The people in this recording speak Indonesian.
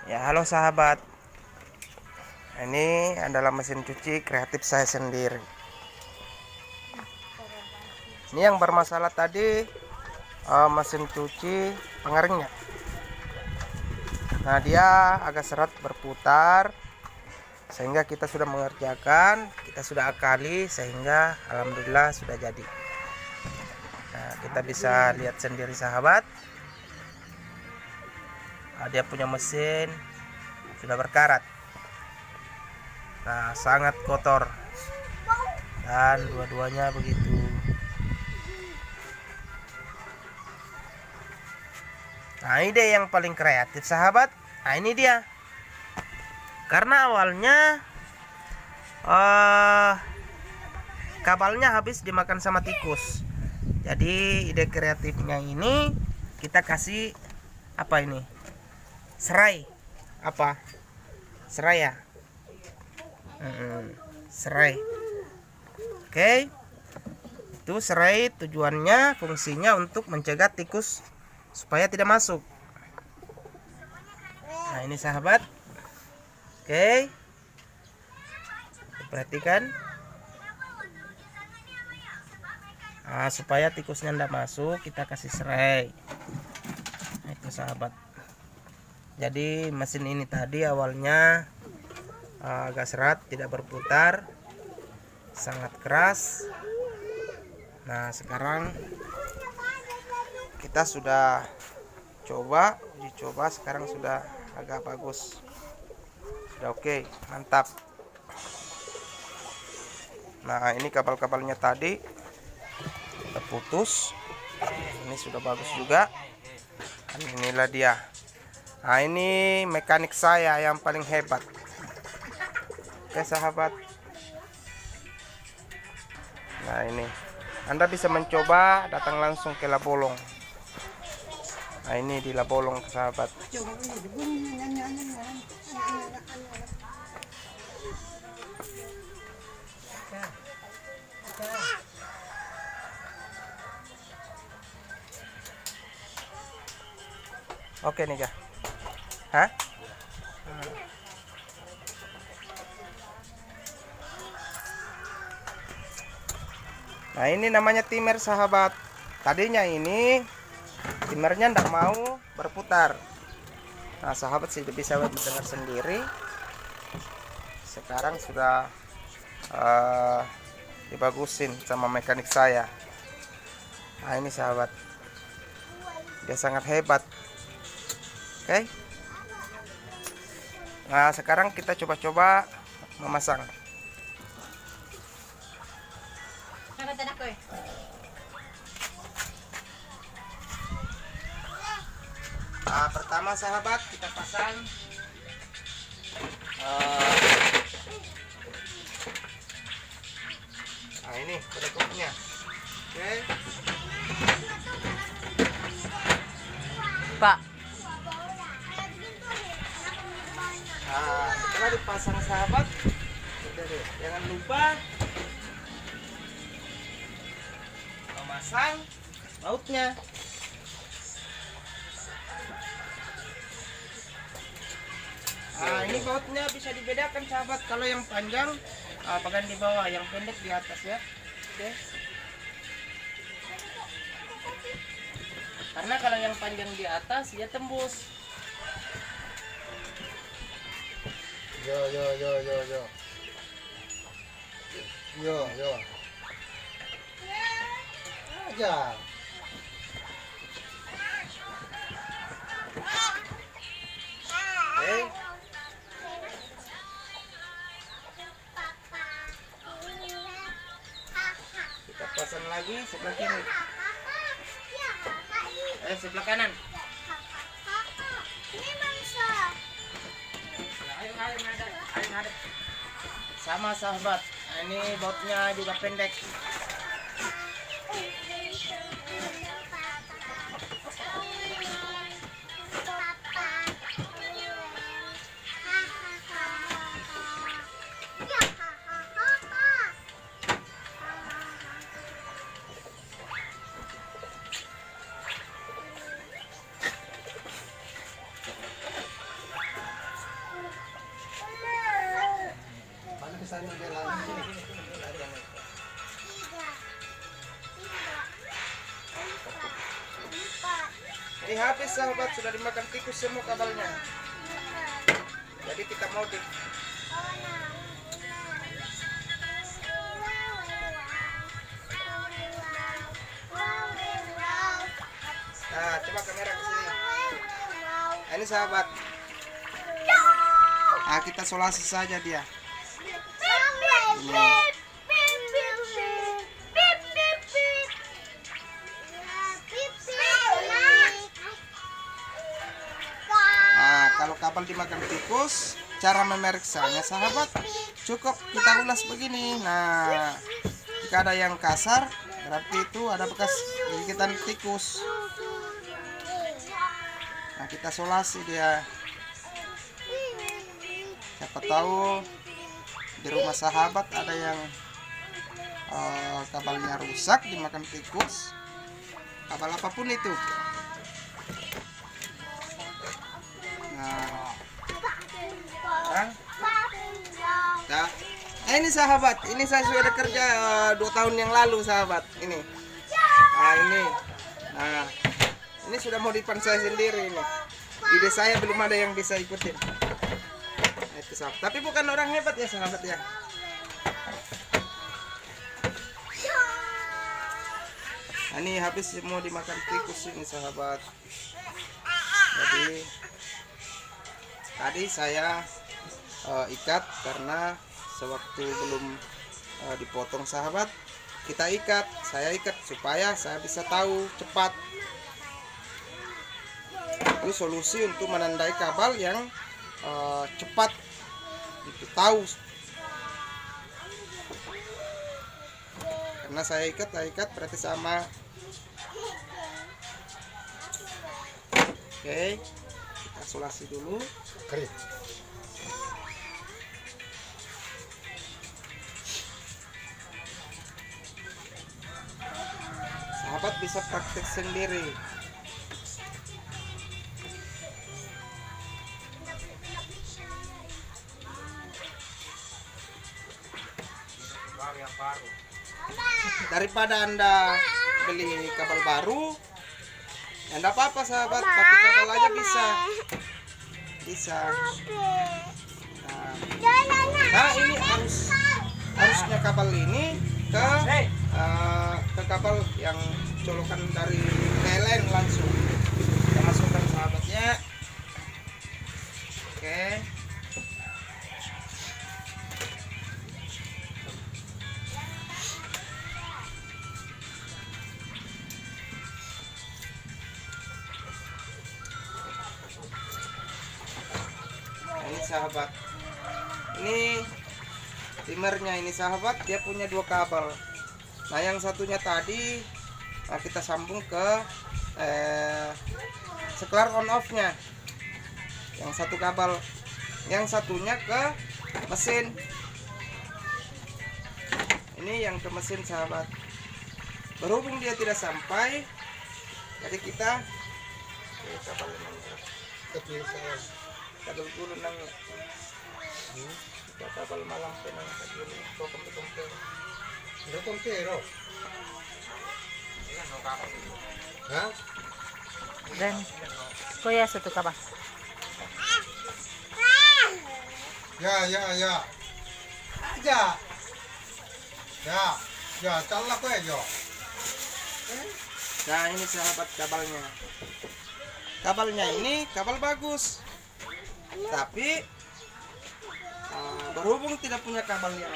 Ya, halo sahabat. Ini adalah mesin cuci kreatif saya sendiri. Ini yang bermasalah tadi mesin cuci pengeringnya. Nah, dia agak seret berputar sehingga kita sudah mengerjakan, kita sudah akali sehingga alhamdulillah sudah jadi. Nah, kita bisa lihat sendiri sahabat. Dia punya mesin sudah berkarat. Nah, sangat kotor dan dua-duanya begitu. Nah, ide yang paling kreatif sahabat. Nah, ini dia. Karena awalnya kabelnya habis dimakan sama tikus. Jadi ide kreatifnya ini kita kasih apa ini? Serai. Apa? Serai ya? Serai. Oke. Itu serai tujuannya, fungsinya untuk mencegah tikus supaya tidak masuk. Nah, ini sahabat. Oke. Perhatikan. Nah, supaya tikusnya tidak masuk, kita kasih serai. Nah, itu sahabat. Jadi mesin ini tadi awalnya agak seret, tidak berputar, sangat keras. Nah, sekarang kita sudah uji coba, sekarang sudah agak bagus, sudah oke, mantap. Nah, ini kabel-kabelnya tadi terputus, ini sudah bagus juga. Dan inilah dia. Nah, ini mekanik saya yang paling hebat. Oke sahabat. Nah, ini Anda bisa mencoba, datang langsung ke Labolong. Nah, ini di Labolong sahabat. Oke nih kah? Hah? Nah, ini namanya timer sahabat. Tadinya ini timernya tidak mau berputar. Nah, sahabat sih bisa mendengar sendiri. Sekarang sudah dibagusin sama mekanik saya. Nah, ini sahabat, dia sangat hebat. Oke. Nah, sekarang kita coba-coba memasang. Nah, pertama sahabat kita pasang nah, ini pedekupnya. Oke. Pak. Nah, setelah dipasang sahabat, jangan lupa memasang bautnya. Nah, ini bautnya bisa dibedakan sahabat. Kalau yang panjang bagian di bawah, yang pendek di atas ya. Oke. Karena kalau yang panjang di atas dia tembus. Yo. Aja. Oke. Kita pasang lagi sebelah kiri. Sebelah kanan. Ayo. Sama sahabat. Nah, ini bautnya juga pendek. Ini habis sahabat, sudah dimakan tikus semua kabelnya. Jadi kita mau di Nah, coba kamera ke sini. Nah, ini sahabat. Nah, kita solasi saja dia. Ini. Nah, kalau kabel dimakan tikus, cara memeriksanya sahabat, cukup kita ulas begini. Nah, jika ada yang kasar, berarti itu ada bekas gigitan tikus. Nah, kita solasi dia. Siapa tahu di rumah sahabat ada yang kabelnya rusak dimakan tikus, kabel apapun itu. Nah, ini sahabat, ini saya sudah kerja 2 tahun yang lalu sahabat. Ini, nah ini sudah modifan saya sendiri ini. Ide saya belum ada yang bisa ikutin. Nah, itu sahabat. Tapi bukan orang hebat ya sahabat ya. Nah, ini habis mau dimakan tikus ini sahabat. Jadi tadi saya ikat karena sewaktu belum dipotong sahabat, kita ikat. Saya ikat supaya saya bisa tahu cepat. Itu solusi untuk menandai kabel yang cepat untuk tahu. Karena saya ikat berarti sama. Oke, kita solasi dulu. Kering. Sahabat bisa praktek sendiri. Daripada Anda beli kabel baru, ya enggak apa-apa sahabat, pakai kabel aja bisa. Nah, ini harusnya kabel ini ke kabel yang colokan dari PLN langsung. Kita masukkan sahabatnya. Oke. Ini sahabat, ini timernya ini sahabat, dia punya 2 kabel. Nah, yang satunya tadi kita sambung ke seklar on off nya. Yang satu kabel, yang satunya ke mesin. Ini yang ke mesin sahabat. Berhubung dia tidak sampai, jadi kita kabel dulu nang kabel malam penang dulu kompor. Ada kompero. Hah? Dan kuya satu kabah. Ya. Aja. Ya, salah ko yo. Nah, ini sahabat kabelnya. Kabelnya ini kabel bagus. Tapi berhubung tidak punya kabel yang